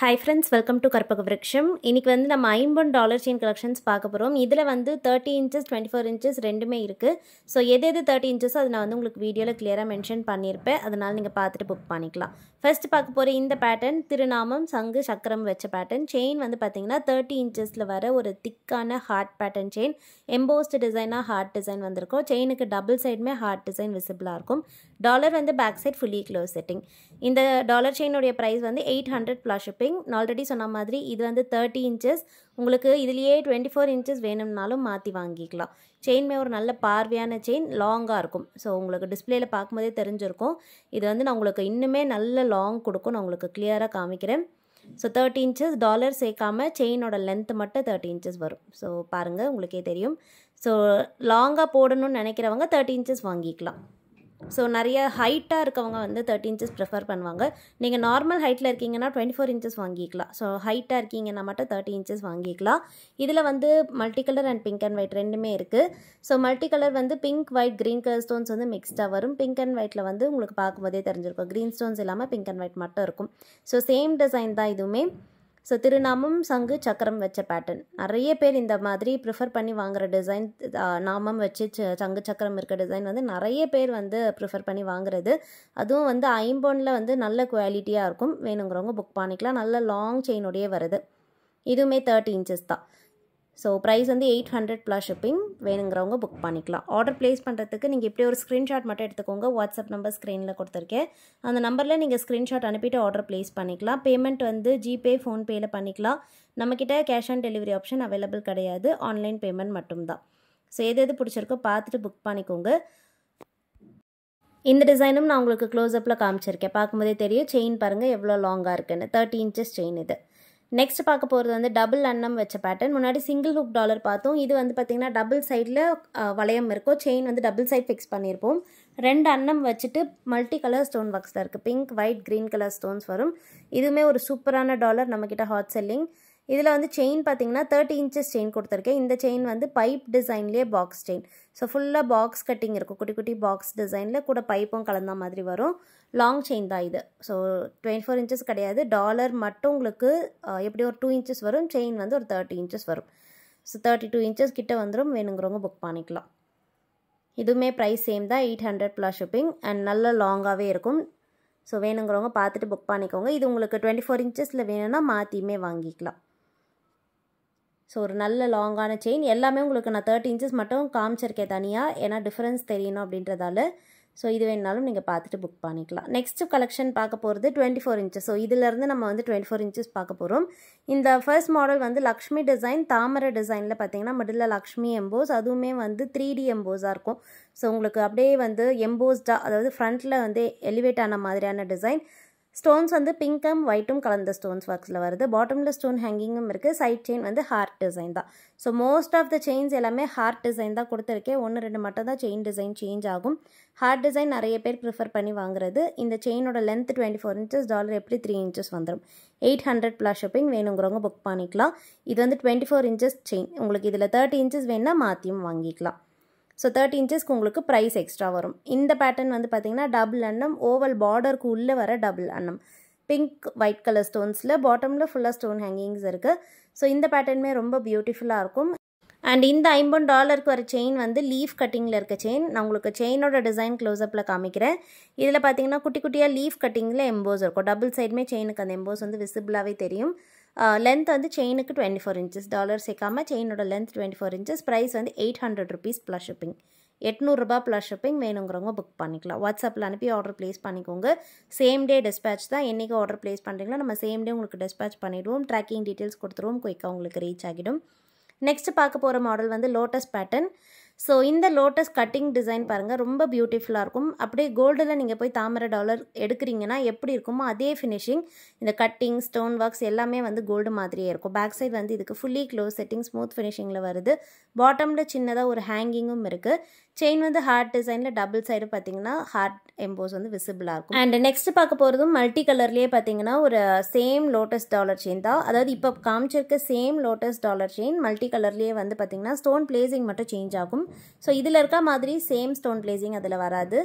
Hi friends, welcome to Karpaka Vriksham. இன்னைக்கு வந்து நம்ம $50 செயின் கலெக்ஷன்ஸ் பார்க்க போறோம். இதுல வந்து 30 inches 24 inches ரெண்டுமே இருக்கு. சோ எது 30 inches அது நான் வந்து உங்களுக்கு வீடியோல கிளியரா மென்ஷன் பண்ணிருப்பேன். அதனால நீங்க பார்த்துட்டு புக் பண்ணிக்கலாம். ஃபர்ஸ்ட் பார்க்க போற இந்த பேட்டர்ன் திருநாமம் சங்கு சக்கரம் வெச்ச பேட்டர்ன். செயின் வந்து பாத்தீங்கன்னா 30 inchesல வர ஒரு திக்கான ஹார்ட் பேட்டர்ன் செயின். எம்போஸ்ட் டிசைனா ஹார்ட் டிசைன் வந்திருக்கும். செயினுக்கு டபுள் சைடுமே ஹார்ட் டிசைன் விசிபிளா இருக்கும். டாலர் வந்து back side fully close setting. இந்த டாலர் செயினோட பிரைஸ் வந்து 800 plus shipping. நான் ஆல்ரெடி சொன்ன மாதிரி இது வந்து 30 inches. உங்களுக்கு இதுலயே 24 inches வேணும்னாலும் மாத்தி வாங்கிக்கலாம். செயின்மே ஒரு நல்ல பார்வையான செயின், லாங்கா இருக்கும். சோ உங்களுக்கு டிஸ்ப்ளேல பாக்கும்போதே தெரிஞ்சிருக்கும். இது வந்து நான் உங்களுக்கு இன்னுமே நல்ல லாங் கொடுக்கும். நான் உங்களுக்கு கிளியரா காமிக்கிறேன். சோ 30 inches டாலர் சேர்க்காம செயினோட லெந்த் மட்டும் 30 inches வரும். சோ பாருங்க உங்களுக்கே தெரியும். சோ லாங்கா போடணும்னு நினைக்கிறவங்க 30 inches வாங்கிக்கலாம். ஸோ நிறைய ஹைட்டாக இருக்கவங்க வந்து 30 inches ப்ரிஃபர் பண்ணுவாங்க. நீங்கள் நார்மல் ஹைட்டில் இருக்கீங்கன்னா 24 inches வாங்கிக்கலாம். ஸோ ஹைட்டாக இருக்கீங்கன்னா மட்டும் 30 inches வாங்கிக்கலாம். இதில் வந்து multi colour and pink and white ரெண்டுமே இருக்குது. ஸோ மல்டி கலர் வந்து pink white green colour stones வந்து மிக்ஸ்டாக வரும். பிங்க் அண்ட் ஒயிட்டில் வந்து உங்களுக்கு பார்க்கும்போதே தெரிஞ்சிருக்கும். க்ரீன் ஸ்டோன்ஸ் இல்லாமல் பிங்க் அண்ட் ஒயிட் மட்டும் இருக்கும். ஸோ சேம் டிசைன் தான் இதுவுமே. ஸோ திருநாமம் சங்கு சக்கரம் வச்ச பேட்டர்ன். நிறைய பேர் இந்த மாதிரி ப்ரிஃபர் பண்ணி வாங்குற டிசைன், நாமம் வச்சு சங்கு சக்கரம் இருக்க டிசைன் வந்து நிறைய பேர் வந்து ப்ரிஃபர் பண்ணி வாங்குறது. அதுவும் வந்து ஐம்பொன்னில் வந்து நல்ல குவாலிட்டியாக இருக்கும். வேணுங்கிறவங்க புக் பண்ணிக்கலாம். நல்ல லாங் செயினோடையே வருது. இதுவுமே 30 inches தான். ஸோ ப்ரைஸ் வந்து 800 plus shipping. வேணுங்கிறவங்க புக் பண்ணிக்கலாம். ஆர்டர் ப்ளேஸ் பண்ணுறதுக்கு நீங்கள் இப்படி ஒரு ஸ்க்ரீன்ஷாட் மட்டும் எடுத்துக்கோங்க. வாட்ஸ்அப் நம்பர் ஸ்க்ரீனில் கொடுத்துருக்கேன். அந்த நம்பரில் நீங்கள் ஸ்க்ரீன்ஷாட் அனுப்பிட்டு ஆர்டர் ப்ளேஸ் பண்ணிக்கலாம். பேமெண்ட் வந்து ஜிபே ஃபோன்பேயில் பண்ணிக்கலாம். நம்மக்கிட்ட cash on delivery option available கிடையாது. ஆன்லைன் பேமெண்ட் மட்டும்தான். ஸோ எது பிடிச்சிருக்கோ பார்த்துட்டு புக் பண்ணிக்கோங்க. இந்த டிசைனும் நான் உங்களுக்கு க்ளோஸ்அப்பில் காமிச்சிருக்கேன். பார்க்கும்போதே தெரியும் செயின் பாருங்கள் எவ்வளோ லாங்காக இருக்குன்னு. 30 inches செயின் இது. நெக்ஸ்ட் பார்க்க போகிறது வந்து டபுள் அன்னம் வச்ச பேட்டர்ன். முன்னாடி சிங்கிள் ஹுக் டாலர் பார்த்தோம். இது வந்து பார்த்திங்கன்னா டபுள் சைடில் வளையம் இருக்கும். செயின் வந்து டபுள் சைட் ஃபிக்ஸ் பண்ணியிருப்போம். 2 அன்னம் வச்சுட்டு மல்டி கலர் ஸ்டோன் ஒர்க்ஸ் இருக்குது. Pink white green colour stones வரும். இதுவுமே ஒரு சூப்பரான டாலர், நம்மக்கிட்ட ஹாட் செல்லிங். இதில் வந்து செயின் பார்த்தீங்கன்னா 30 inches செயின் கொடுத்துருக்கேன். இந்த செயின் வந்து பைப் டிசைன்லேயே பாக்ஸ் செயின். ஸோ ஃபுல்லாக பாக்ஸ் கட்டிங் இருக்கும். குட்டி குட்டி பாக்ஸ் டிசைனில் கூட பைப்பும் கலந்த மாதிரி வரும். லாங் செயின் தான் இது. ஸோ 24 inches கிடையாது. டாலர் மட்டும் உங்களுக்கு எப்படி ஒரு 2 inches வரும். செயின் வந்து ஒரு 30 inches வரும். ஸோ 32 inches கிட்ட வந்துடும். வேணுங்கிறவங்க புக் பண்ணிக்கலாம். இதுவுமே ப்ரைஸ் சேம் தான், 800 plus shipping அண்ட் நல்ல லாங்காகவே இருக்கும். ஸோ வேணுங்கிறவங்க பார்த்துட்டு புக் பண்ணிக்கோங்க. இது உங்களுக்கு 24 inchesல வேணும்னா மாற்றியுமே வாங்கிக்கலாம். ஸோ ஒரு நல்ல லாங்கான செயின். எல்லாமே உங்களுக்கு நான் 30 inches மட்டும் காமிச்சிருக்கேன் தனியாக, ஏன்னா டிஃப்ரென்ஸ் தெரியணும் அப்படின்றதால. ஸோ இது வேணுனாலும் நீங்கள் பார்த்துட்டு புக் பண்ணிக்கலாம். நெக்ஸ்ட் கலெக்ஷன் பார்க்க போகிறது 24 inches. ஸோ இதிலேருந்து நம்ம வந்து 24 inches பார்க்க போகிறோம். இந்த ஃபர்ஸ்ட் மாடல் வந்து லக்ஷ்மி டிசைன், தாமரை டிசைனில் பார்த்தீங்கன்னா மிடில் லக்ஷ்மி எம்போஸ், அதுவுமே வந்து 3D எம்போஸாக இருக்கும். ஸோ உங்களுக்கு அப்படியே வந்து எம்போஸ்டாக, அதாவது ஃப்ரண்ட்டில் வந்து எலிவேட் ஆன மாதிரியான டிசைன். ஸ்டோன்ஸ் வந்து பிங்க்கும் ஒயிட்டும் கலந்த ஸ்டோன்ஸ் ஒர்க்ஸில் வருது. பாட்டமில் ஸ்டோன் ஹேங்கிங்கும் இருக்குது. சைட் செயின் வந்து ஹார்ட் டிசைன் தான். So most of the chains எல்லாமே ஹார்ட் டிசைன் தான் கொடுத்துருக்கேன். 1-2 மட்டும் தான் செயின் டிசைன் சேஞ்ச் ஆகும். ஹார்ட் டிசைன் நிறைய பேர் ப்ரிஃபர் பண்ணி வாங்குறது. இந்த செயினோட லென்த் 24 inches, டாலர் எப்படி 3 inches வந்துடும். 800 plus shipping. வேணுங்கிறவங்க புக் பண்ணிக்கலாம். இது வந்து 24 inches செயின். உங்களுக்கு இதில் 30 inches வேணுன்னா மாற்றியும் வாங்கிக்கலாம். ஸோ 30 inchesக்கு உங்களுக்கு ப்ரைஸ் எக்ஸ்ட்ரா வரும். இந்த பேட்டர்ன் வந்து பார்த்தீங்கன்னா டபுள் அன்னம், ஓவல் பார்டருக்கு உள்ளே வர டபுள் அன்னம், பிங்க் ஒயிட் கலர் ஸ்டோன்ஸில், பாட்டமில் ஃபுல்லாக ஸ்டோன் ஹேங்கிங்ஸ் இருக்குது. ஸோ இந்த பேட்டர்னுமே ரொம்ப பியூட்டிஃபுல்லாக இருக்கும். அண்ட் இந்த $50 வர செயின் வந்து லீஃப் கட்டிங்கில் இருக்க செயின். நான் உங்களுக்கு செயினோட டிசைன் க்ளோஸ்அப்பில் காமிக்கிறேன். இதில் பார்த்தீங்கன்னா குட்டி குட்டியாக லீஃப் கட்டிங்கில் எம்போஸ் இருக்கும். டபுள் சைடுமே செயினுக்கு அந்த எம்போஸ் வந்து விசிபிளாகவே தெரியும். லென்த் வந்து செயினுக்கு 24 inches, டாலர் சேர்க்காம செயினோட லென்த் 24 inches. ப்ரைஸ் வந்து 800 rupees plus shipping. 800 plus shipping. வேணுங்கிறவங்க புக் பண்ணிக்கலாம். வாட்ஸ்அப்பில் அனுப்பி ஆர்டர் ப்ளேஸ் பண்ணிக்கோங்க. சேம் டே டிஸ்பேச் தான். என்றைக்கு ஆர்டர் ப்ளேஸ் பண்ணுறீங்களோ நம்ம சேம் டே உங்களுக்கு டிஸ்பேச் பண்ணிவிடுவோம். ட்ராக்கிங் டீட்டெயில்ஸ் கொடுத்துருவோம். குயிக்காக உங்களுக்கு ரீச் ஆகிடும். நெக்ஸ்ட் பார்க்க போகிற மாடல் வந்து லோட்டஸ் பேட்டர்ன். ஸோ இந்த லோட்டஸ் கட்டிங் டிசைன் பாருங்கள், ரொம்ப பியூட்டிஃபுல்லாக இருக்கும். அப்படியே கோல்டில் நீங்கள் போய் தாமரை டாலர் எடுக்கிறீங்கன்னா எப்படி இருக்குமோ அதே ஃபினிஷிங். இந்த கட்டிங் ஸ்டோன் ஒர்க்ஸ் எல்லாமே வந்து கோல்டு மாதிரியே இருக்கும். பேக் சைடு வந்து இதுக்கு ஃபுல்லி க்ளோஸ் செட்டிங், ஸ்மூத் ஃபினிஷிங்கில் வருது. பாட்டமில் சின்னதாக ஒரு ஹேங்கிங்கும் இருக்குது. செயின் வந்து ஹார்ட் டிசைனில் டபுள் சைடு பார்த்தீங்கன்னா ஹார்ட் எம்போஸ் வந்து விசிபிளாக இருக்கும். அண்ட் நெக்ஸ்ட் பார்க்க போகிறதும் மல்டி கலர்லேயே பார்த்தீங்கன்னா ஒரு சேம் லோட்டஸ் டாலர் செயின் தான். அதாவது இப்போ காமிச்சிருக்க same lotus dollar chain multi கலர்லேயே வந்து பார்த்தீங்கன்னா ஸ்டோன் பிளேசிங் மட்டும் சேஞ்ச் ஆகும். ஸோ இதில் இருக்க மாதிரி சேம் ஸ்டோன் பிளேசிங் அதில் வராது.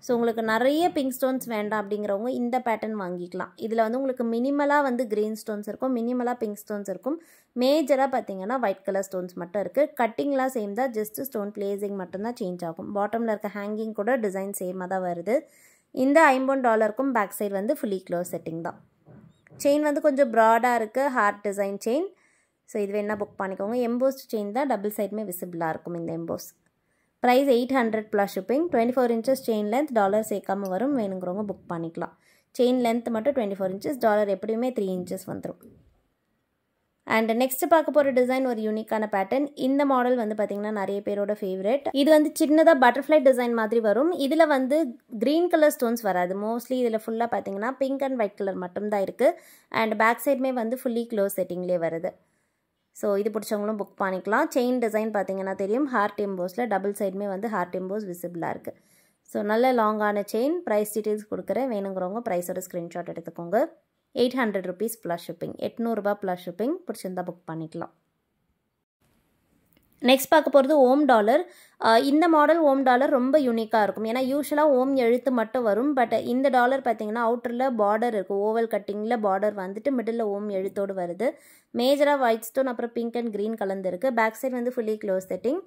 ஸோ உங்களுக்கு நிறைய பிங்க் ஸ்டோன்ஸ் வேண்டாம் அப்படிங்கிறவங்க இந்த பேட்டர்ன் வாங்கிக்கலாம். இதில் வந்து உங்களுக்கு மினிமலாக வந்து க்ரீன் ஸ்டோன்ஸ் இருக்கும், மினிமலாக பிங்க் ஸ்டோன்ஸ் இருக்கும். மேஜராக பார்த்தீங்கன்னா ஒயிட் கலர் ஸ்டோன்ஸ் மட்டும் இருக்குது. கட்டிங்லாம் சேம் தான், ஜஸ்ட் ஸ்டோன் பிளேசிங் மட்டும்தான் சேஞ்ச் ஆகும். பாட்டமில் இருக்க ஹேங்கிங் கூட டிசைன் சேமாக தான் வருது. இந்த $50க்கும் பேக் சைடு வந்து ஃபுல்லி க்ளோஸ் செட்டிங் தான். செயின் வந்து கொஞ்சம் ப்ராடாக இருக்குது, ஹார்ட் டிசைன் செயின். ஸோ இது வேணால் புக் பண்ணிக்கோங்க. எம்போஸ்ட் செயின் தான், டபுள் சைடுமே விசிபிளாக இருக்கும் இந்த emboss. Price 800 plus shipping. 24 inches chain length, dollar சேர்க்காமல் வரும். வேணுங்கிறவங்க புக் பண்ணிக்கலாம். செயின் லென்த் மட்டும் 24 இன்ச்சஸ், டாலர் எப்படியுமே 3 இன்ச்சஸ் வந்துடும். அண்ட் நெக்ஸ்ட் பார்க்க போகிற டிசைன் ஒரு யூனிக்கான பேட்டர்ன். இந்த மாடல் வந்து பார்த்திங்கன்னா நிறைய பேரோட ஃபேவரட். இது வந்து சின்னதாக பட்டர்ஃப்ளை டிசைன் மாதிரி வரும். இதில் வந்து க்ரீன் கலர் ஸ்டோன்ஸ் வராது. மோஸ்ட்லி இதில் ஃபுல்லாக பார்த்தீங்கன்னா பிங்க் அண்ட் ஒயிட் கலர் மட்டும்தான் இருக்குது. அண்ட் பேக் சைடுமே வந்து ஃபுல்லி க்ளோஸ் செட்டிங்லேயே வருது. ஸோ இது பிடிச்சவங்களும் புக் பண்ணிக்கலாம். செயின் டிசைன் பார்த்தீங்கன்னா தெரியும், ஹார்ட் எம்போஸில் டபுள் சைடுமே வந்து ஹார்ட் எம்போஸ் விசிபிளாக இருக்குது. ஸோ நல்ல லாங்கான செயின். ப்ரைஸ் டீட்டெயில்ஸ் கொடுக்குறேன், வேணுங்கிறவங்க ப்ரைஸோட ஸ்க்ரீன்ஷாட் எடுத்துக்கோங்க. 800 rupees ப்ளஸ் ஷிப்பிங். 800 ரூபாய் ப்ளஸ் ஷிப்பிங். பிடிச்சிருந்தா புக் பண்ணிக்கலாம். நெக்ஸ்ட் பார்க்க போகிறது ஓம் டாலர். இந்த மாடல் ஓம் டாலர் ரொம்ப யூனிக்காக இருக்கும். ஏன்னா யூஸ்வலாக ஓம் எழுத்து மட்டும் வரும். பட் இந்த டாலர் பார்த்தீங்கன்னா அவுட்டரில் பார்டர் இருக்குது. ஓவல் கட்டிங்கில் பார்டர் வந்துட்டு மிடில் ஓம் எழுத்தோடு வருது. மேஜராக ஒயிட் ஸ்டோன் அப்புறம் பிங்க் அண்ட் க்ரீன் கலந்து இருக்குது. பேக் சைடு வந்து ஃபுல்லி க்ளோஸ் செட்டிங்.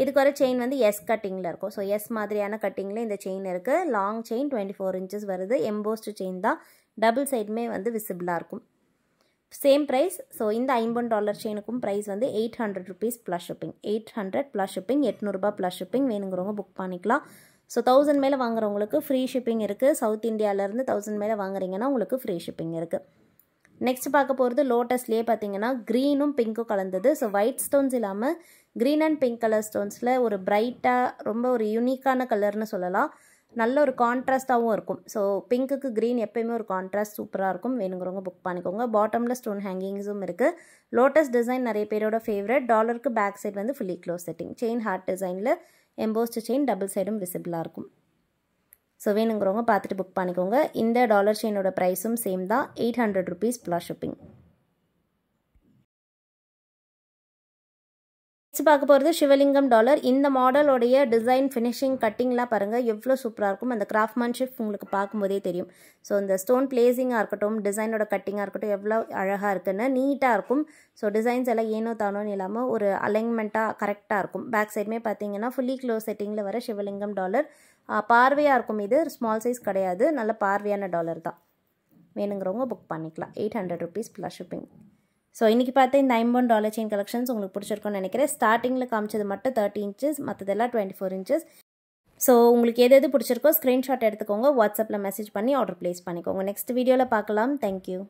இதுக்கு வர செயின் வந்து எஸ் கட்டிங்கில் இருக்கும். ஸோ எஸ் மாதிரியான கட்டிங்கில் இந்த செயின் இருக்குது. லாங் செயின் 24 இன்ச்சஸ் வருது. எம்போஸ்டு செயின் தான், டபுள் சைடுமே வந்து விசிபிளாக இருக்கும். Same price. ஸோ இந்த $50 செயினுக்கும் ப்ரைஸ் வந்து 800 rupees plus shipping. 800 plus shipping, 800 ரூபாய் ப்ளஸ் ஷிப்பிங். வேணுங்கிறவங்க புக் பண்ணிக்கலாம். ஸோ 1000 மேலே வாங்குறவங்களுக்கு ஃப்ரீ ஷிப்பிங் இருக்குது. சவுத் இந்தியாவிலேருந்து 1000 மேலே வாங்குறீங்கன்னா உங்களுக்கு ஃப்ரீ ஷிப்பிங் இருக்குது. நெக்ஸ்ட் பார்க்க போகிறது லோட்டஸ்லேயே பார்த்தீங்கன்னா க்ரீனும் பிங்க்கும் கலந்தது. ஸோ ஒயிட் ஸ்டோன்ஸ் இல்லாமல் க்ரீன் அண்ட் பிங்க் கலர் ஸ்டோன்ஸில் ஒரு பிரைட்டாக ரொம்ப ஒரு யூனிக்கான கலர்னு சொல்லலாம். நல்ல ஒரு கான்ட்ராஸ்ட்டாகவும் இருக்கும். ஸோ பிங்க்குக்கு க்ரீன் எப்போயுமே ஒரு கான்ட்ராஸ்ட் சூப்பராக இருக்கும். வேணுங்கிறவங்க புக் பண்ணிக்கோங்க. பாட்டமில் ஸ்டோன் ஹேங்கிங்ஸும் இருக்குது. லோட்டஸ் டிசைன் நிறைய பேரோட ஃபேவரட். டாலருக்கு பேக் சைடு வந்து fully close setting. Chain heart டிசைனில் எம்போஸ்டு செயின், டபுள் சைடும் விசிபிளாக இருக்கும். ஸோ வேணுங்கிறவங்க பார்த்துட்டு புக் பண்ணிக்கோங்க. இந்த டாலர் செயினோட ப்ரைஸும் சேம் தான், 800 rupees ப்ளஸ் ஷிப்பிங். நெக்ஸ்ட் பார்க்க போகிறது சிவலிங்கம் டாலர். இந்த மாடலோடைய டிசைன், ஃபினிஷிங், கட்டிங்லாம் பாருங்கள் எவ்வளோ சூப்பராக இருக்கும். அந்த கிராஃப்ட்மேன்ஷிப் உங்களுக்கு பார்க்கும்போதே தெரியும். ஸோ இந்த ஸ்டோன் பிளேசிங்காக இருக்கட்டும், டிசைனோட கட்டிங்காக இருக்கட்டும், எவ்வளோ அழகாக இருக்குன்னு நீட்டாக இருக்கும். ஸோ டிசைன்ஸ் எல்லாம் ஏனோ தானோன்னு இல்லாமல் ஒரு அலைன்மெண்ட்டாக கரெக்டாக இருக்கும். பேக் சைடுமே பார்த்தீங்கன்னா ஃபுல்லி க்ளோஸ் செட்டிங்கில் வர சிவலிங்கம் டாலர். பார்வையாக இருக்கும். இது ஸ்மால் சைஸ் கிடையாது, நல்ல பார்வையான டாலர் தான். வேணுங்கிறவங்க புக் பண்ணிக்கலாம். 800 rupees ப்ளஸ் ஷிப்பிங். ஸோ இன்றைக்கி பார்த்து இந்த $50 செயின் கலெக்ஷன்ஸ் உங்களுக்கு பிடிச்சிருக்குன்னு நினைக்கிறேன். ஸ்டார்டிங்கில் காமிச்சது மட்டும் 30 இன்ச்சஸ், மற்றதெல்லாம் 24 இன்ச்சஸ். ஸோ உங்களுக்கு எது பிடிச்சிருக்கோ ஸ்க்ரீன்ஷாட் எடுத்துக்கோங்க. வாட்ஸ்அப்பில் மெசேஜ் பண்ணி ஆர்டர் ப்ளேஸ் பண்ணிக்கோங்க. நெக்ஸ்ட் வீடியோவில் பார்க்கலாம். தேங்க்யூ.